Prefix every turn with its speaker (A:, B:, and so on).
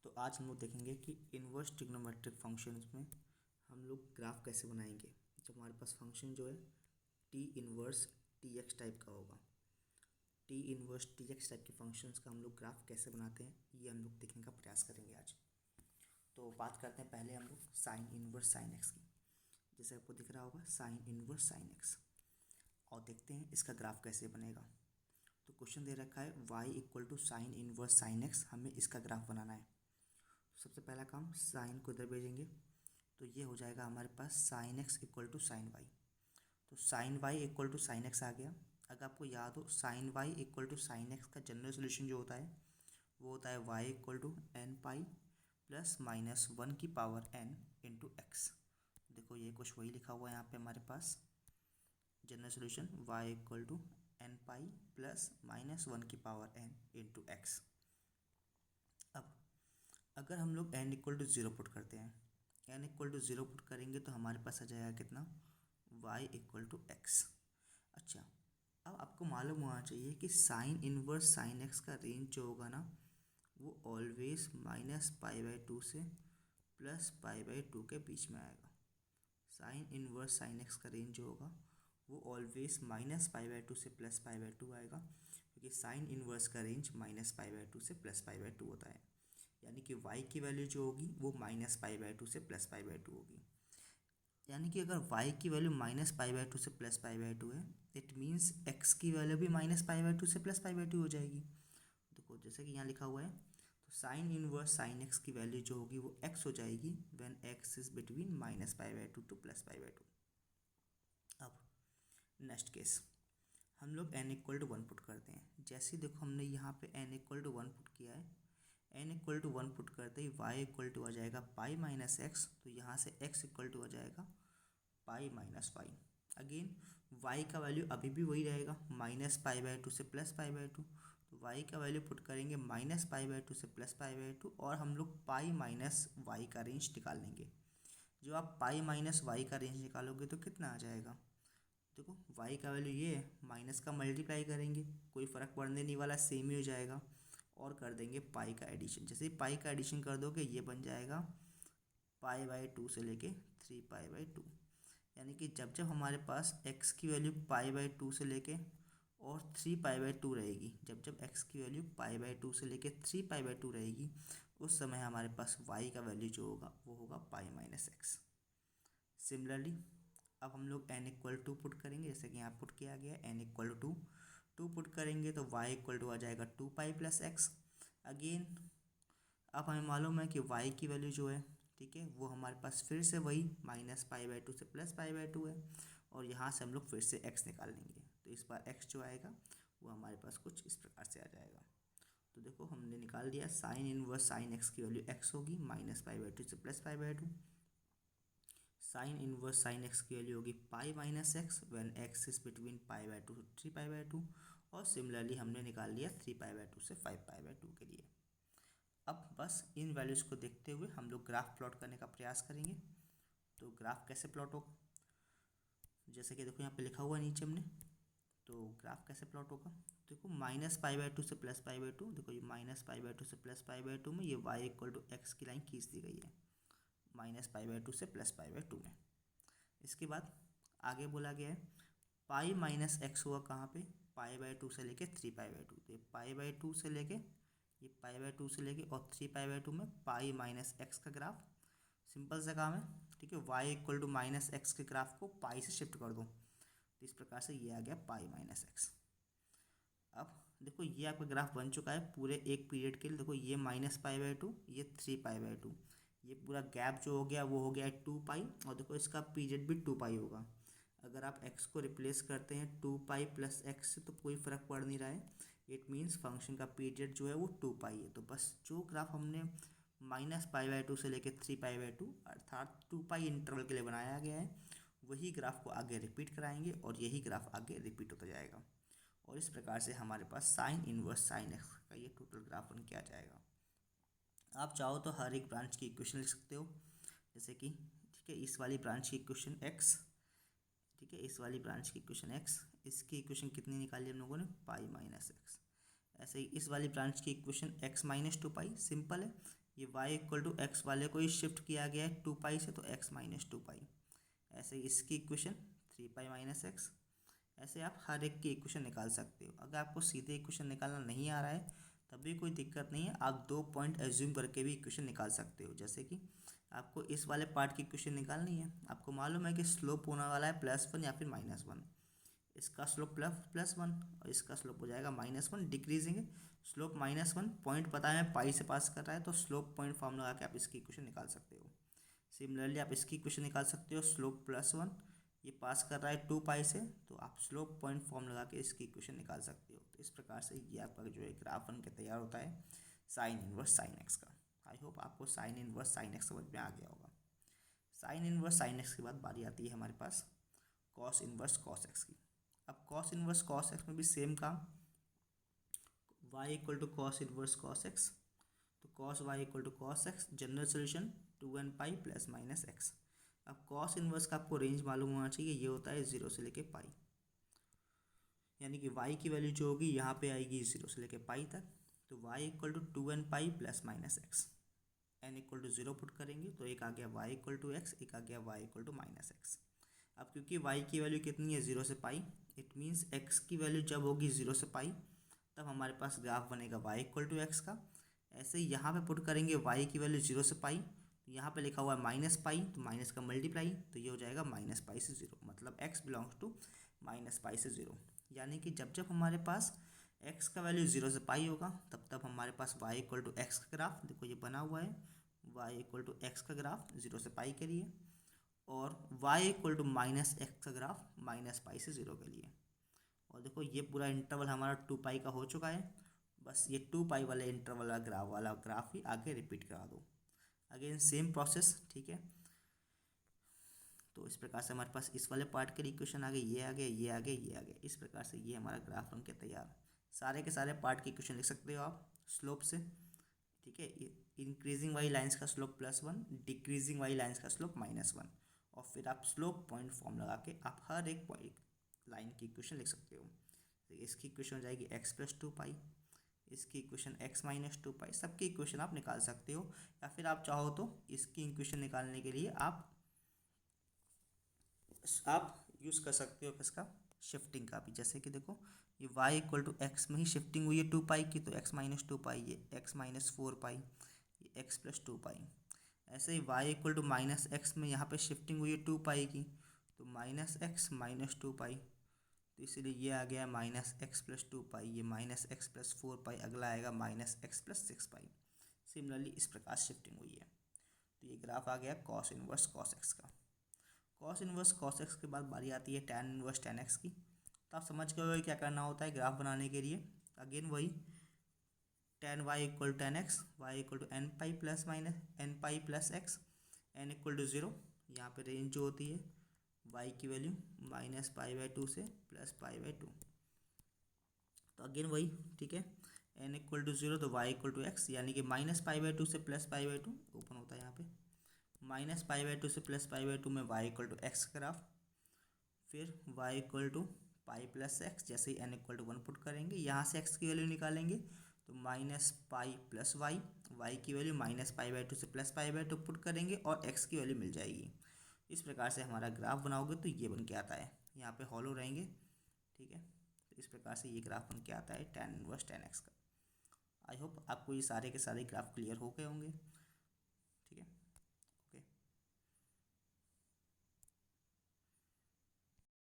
A: तो आज हम लोग देखेंगे कि इन्वर्स ट्रिग्नोमेट्रिक फंक्शंस में हम लोग ग्राफ कैसे बनाएंगे। जब हमारे पास फंक्शन जो है T inverse T x type का होगा, T inverse T x type के फंक्शंस का हम लोग ग्राफ कैसे बनाते हैं ये हम लोग देखने का प्रयास करेंगे आज। तो बात करते हैं पहले हम लोग साइन इन्वर्स साइन एक्स की। जैसे आपको दिख रहा होगा साइन इन्वर्स साइन एक्स, और देखते हैं इसका ग्राफ कैसे बनेगा। तो क्वेश्चन दे रखा है y equal to sine inverse sine x, हमें इसका ग्राफ बनाना है। सबसे पहला काम साइन को इधर भेजेंगे तो ये हो जाएगा हमारे पास sine x equal to sine y. तो sine y equal to sine x आ गया। अगर आपको याद हो sine y equal to sine x का जनरल सोल्यूशन जो होता है वो होता है y equal to n pi plus minus one की पावर एन इंटू एक्स। देखो ये कुछ वही लिखा हुआ है यहाँ पे हमारे पास general solution y equal to n pi plus minus one की पावर एन इंटू एक्स। अब अगर हम लोग n equal to zero put करते हैं, n equal to zero put करेंगे तो हमारे पास आ जाएगा कितना y इक्वल टू एक्स। अच्छा, अब आपको मालूम होना चाहिए कि साइन इन्वर्स साइन एक्स का रेंज जो होगा ना वो always minus pi by two से प्लस पाई बाई टू के बीच में आएगा। साइन इन्वर्स साइन एक्स का रेंज जो होगा वो always minus pi by two से प्लस पाई बाई टू आएगा, क्योंकि साइन इन्वर्स का range minus pi by two से प्लस पाई बाई टू होता है। यानी कि y की वैल्यू जो होगी वो माइनस पाई बाई टू से प्लस पाई बाई टू होगी। यानी कि अगर y की value minus pi by two से प्लस पाई बाई टू है, इट मीन्स x की वैल्यू भी माइनस पाई बाई टू से प्लस पाई बाई टू हो जाएगी। देखो जैसे कि यहाँ लिखा हुआ है, तो साइन इनवर्स साइन x की वैल्यू जो होगी वो x हो जाएगी when x is between minus pi by two to plus pi by two. अब नेक्स्ट केस हम लोग n equal to one put करते हैं। जैसे देखो हमने यहाँ पे n equal to one put किया है, n equal to one put करते ही y इक्वल टू आ जाएगा पाई माइनस एक्स, तो यहाँ से x इक्वल टू आ जाएगा pi minus y. Again y का वैल्यू अभी भी वही रहेगा माइनस पाई बाई टू से प्लस पाई बाई टू, तो y का वैल्यू पुट करेंगे माइनस पाई बाई टू से प्लस पाई बाई टू, और हम लोग पाई माइनस वाई का रेंज निकाल लेंगे। जो आप पाई माइनस वाई का रेंज निकालोगे तो कितना आ जाएगा, देखो y का वैल्यू ये है, माइनस का मल्टीप्लाई करेंगे कोई फ़र्क पड़ने नहीं वाला, सेम ही हो जाएगा, और कर देंगे पाई का एडिशन। जैसे ही पाई का एडिशन कर दोगे ये बन जाएगा पाई बाई टू से लेके थ्री पाई बाई टू। यानी कि जब जब हमारे पास x की वैल्यू पाई बाई टू से लेके और थ्री पाई बाई टू रहेगी, जब जब x की वैल्यू पाई बाई टू से लेके थ्री पाई बाई टू रहेगी, उस समय हमारे पास y का वैल्यू जो होगा वो होगा पाई माइनस एक्स। सिमिलरली अब हम लोग n इक्वल टू पुट करेंगे, जैसे कि यहाँ पुट किया गया n equal to two put करेंगे तो y इक्वल टू आ जाएगा two pi plus x. Again अब हमें मालूम है कि y की वैल्यू जो है, ठीक है, वो हमारे पास फिर से वही माइनस पाई बाई टू से प्लस पाई बाई टू है, और यहाँ से हम लोग फिर से x निकाल लेंगे। तो इस बार x जो आएगा वो हमारे पास कुछ इस प्रकार से आ जाएगा। तो देखो हमने निकाल दिया साइन इनवर्स साइन एक्स की वैल्यू x होगी माइनस पाई बाई टू से plus pi by to. Sign inverse sine x की वैल्यू होगी पाई minus x when x is between pi by to three pi by two, और similarly हमने निकाल लिया three pi by two से five pi by to के लिए। अब बस इन वैल्यूज़ को देखते हुए हम लोग ग्राफ प्लॉट करने का प्रयास करेंगे। तो ग्राफ कैसे प्लॉट होगा, जैसे कि देखो यहाँ पे लिखा हुआ है नीचे हमने, तो ग्राफ कैसे प्लॉट होगा, देखो माइनस पाई बाई टू से प्लस पाई बाई टू, देखो ये माइनस पाई बाई टू से प्लस पाई बाई टू में ये y इक्वल टू एक्स की लाइन खींच दी गई है माइनस पाई बाई टू से प्लस पाई बाई टू में। इसके बाद आगे बोला गया है पाई माइनस एक्स हुआ कहाँ पे, पाई बाई टू से लेके थ्री पाई बाई टू, तो पाई बाई टू से लेके ये पाई बाई टू से लेके और थ्री पाई बाई टू में पाई माइनस एक्स का ग्राफ। सिंपल सा काम है, ठीक है, y equal to minus x के ग्राफ को पाई से शिफ्ट कर दो, तो इस प्रकार से ये आ गया पाई माइनस एक्स। अब देखो ये आपका ग्राफ बन चुका है पूरे एक पीरियड के लिए। देखो ये माइनस पाई बाई टू, ये थ्री पाई बाई टू, ये पूरा गैप जो हो गया वो हो गया टू पाई, और देखो इसका पीरियड भी टू पाई होगा। अगर आप x को रिप्लेस करते हैं टू पाई प्लस एक्स से तो कोई फ़र्क पड़ नहीं रहा है, इट मीन्स फंक्शन का पीरियड जो है वो टू पाई है। तो बस जो ग्राफ हमने माइनस पाई बाई टू से लेकर थ्री पाई बाई टू अर्थात टू पाई इंटरवल के लिए बनाया गया है, वही ग्राफ को आगे रिपीट कराएंगे और यही ग्राफ आगे रिपीट होता जाएगा, और इस प्रकार से हमारे पास साइन इनवर्स साइन एक्स का ये टोटल ग्राफ बन के आ जाएगा। आप चाहो तो हर एक ब्रांच की इक्वेशन लिख सकते हो, जैसे कि ठीक है इस वाली ब्रांच की इक्वेशन एक्स, ठीक है इस वाली ब्रांच की इक्वेशन एक्स, इसकी इक्वेशन कितनी निकाली हम लोगों ने पाई माइनस एक्स। ऐसे ही इस वाली ब्रांच की इक्वेशन एक्स माइनस टू पाई, सिंपल है, ये y इक्वल टू एक्स वाले को ही शिफ्ट किया गया है 2 पाई से, तो x माइनस 2 पाई। ऐसे ही इसकी इक्वेशन 3 पाई माइनस एक्स। ऐसे आप हर एक की इक्वेशन निकाल सकते हो। अगर आपको सीधे इक्वेशन निकालना नहीं आ रहा है तब भी कोई दिक्कत नहीं है, आप 2 पॉइंट एज्यूम करके भी इक्वेशन निकाल सकते हो। जैसे कि आपको इस वाले पार्ट की इक्वेशन निकालनी है, आपको मालूम है कि स्लोप होने वाला है +1 या फिर -1। इसका स्लोप +1 और इसका स्लोप हो जाएगा -1, डिक्रीजिंग है। स्लोप -1 पॉइंट पता है पाई से पास कर रहा है, तो स्लोप पॉइंट फॉर्म लगा के आप इसकी इक्वेशन निकाल सकते हो। सिमिलरली आप इसकी इक्वेशन निकाल सकते हो, स्लोप +1 ये पास कर रहा है 2 पाई से, तो आप स्लोप पॉइंट फॉर्म लगा के इसकी इक्वेशन निकाल सकते हो। तो इस प्रकार से ये आपका जो है ग्राफ बन के तैयार होता है साइन इनवर्स साइन एक्स का। आई होप आपको साइन इनवर्स साइन एक्स समझ में आ गया होगा। साइन इनवर्स साइन एक्स के बाद बारी आती है हमारे पास कॉस इनवर्स कॉस एक्स की। अब कॉस इनवर्स कॉस एक्स में भी सेम काम, y equal to cos inverse cos x, तो cos y equal to cos x, general solution 2n pi plus minus x. अब कॉस इनवर्स का आपको range मालूम होना चाहिए, ये होता है 0 से लेके पाई, यानी कि y की वैल्यू जो होगी यहाँ पे आएगी 0 से लेके पाई तक। तो y equal to 2n pi plus minus x, n equal to 0 put करेंगे तो एक आ गया y इक्वल टू एक्स, एक आ गया y equal to minus x. अब क्योंकि y की वैल्यू कितनी है 0 से पाई, इट मीन्स x की वैल्यू जब होगी 0 से पाई तब हमारे पास ग्राफ बनेगा y इक्वल टू एक्स का। ऐसे ही यहाँ पे पुट करेंगे y की वैल्यू 0 से पाई, तो यहाँ पे लिखा हुआ है -पाई, तो माइनस का मल्टीप्लाई, तो ये हो जाएगा -पाई से 0, मतलब x बिलोंग्स टू -पाई से 0। यानी कि जब जब हमारे पास x का वैल्यू 0 से पाई होगा तब तब हमारे पास y इक्वल टू एक्स का ग्राफ, देखो ये बना हुआ है y इक्वल टू एक्स का ग्राफ 0 से पाई के लिए, और y equal to minus x का ग्राफ -पाई से 0 के लिए। और देखो ये पूरा इंटरवल हमारा 2 पाई का हो चुका है, बस ये 2 पाई वाले इंटरवल वाला ग्राफ ही आगे रिपीट करा दो। अगेन सेम प्रोसेस, ठीक है। तो इस प्रकार से हमारे पास इस वाले पार्ट के लिए इक्वेशन आ गई, ये आ गया, ये आ गया, ये आ गया। इस प्रकार से ये हमारा ग्राफ बन के तैयार। सारे के सारे पार्ट की इक्वेशन लिख सकते हो आप स्लोप से, ठीक है। इंक्रीजिंग वाली लाइन्स का स्लोप +1, डिक्रीजिंग वाली लाइन्स का स्लोप -1, और फिर आप स्लोप पॉइंट फॉर्म लगा के आप हर एक लाइन की इक्वेशन लिख सकते हो। तो इसकी इक्वेशन हो जाएगी x प्लस 2 पाई, इसकी इक्वेशन x माइनस 2 पाई, सबकी इक्वेशन आप निकाल सकते हो। या फिर आप चाहो तो इसकी इक्वेशन निकालने के लिए आप यूज़ कर सकते हो किसका, शिफ्टिंग का भी। जैसे कि देखो ये y इक्वल टू एक्स में ही शिफ्टिंग हुई है 2 पाई की, तो x माइनस 2 पाई, ये x माइनस 4 पाई, ये x प्लस 2 पाई। ऐसे ही y equal to minus x में यहाँ पे शिफ्टिंग हुई है 2 पाई की, तो -x माइनस 2 पाई, तो इसीलिए ये आ गया -x प्लस 2 पाई, ये -x प्लस 4 पाई, अगला आएगा -x प्लस 6 पाई। सिमिलरली इस प्रकार शिफ्टिंग हुई है। तो ये ग्राफ आ गया कॉस इनवर्स कॉस एक्स का। कॉस इनवर्स कॉस एक्स के बाद बारी आती है टैन इनवर्स टैन एक्स की। तो आप समझ गए क्या करना होता है ग्राफ बनाने के लिए। अगेन वही tan y equal tan x, y equal to n pi plus minus n pi plus x, n equal to 0। यहाँ पे रेंज जो होती है y की वैल्यू -पाई/2 से +पाई/2। तो अगेन वही, ठीक है, n इक्वल टू 0 तो y इक्वल टू एक्स, यानी कि -पाई/2 से +पाई/2 ओपन होता है यहाँ पे, -पाई/2 से +पाई/2 में y equal to x graph, फिर y equal to pi plus x, जैसे ही n इक्वल टू 1 पुट करेंगे यहाँ से x की वैल्यू निकालेंगे, तो -पाई प्लस वाई, वाई की वैल्यू -पाई/2 से +पाई/2 पुट करेंगे और x की वैल्यू मिल जाएगी। इस प्रकार से हमारा ग्राफ बनाओगे तो ये बन के आता है, यहाँ पे हॉलो रहेंगे, ठीक है। तो इस प्रकार से ये ग्राफ बन के आता है टैन इनवर्स टैन एक्स का। आई होप आपको ये सारे के सारे ग्राफ क्लियर हो गए होंगे, ठीक है।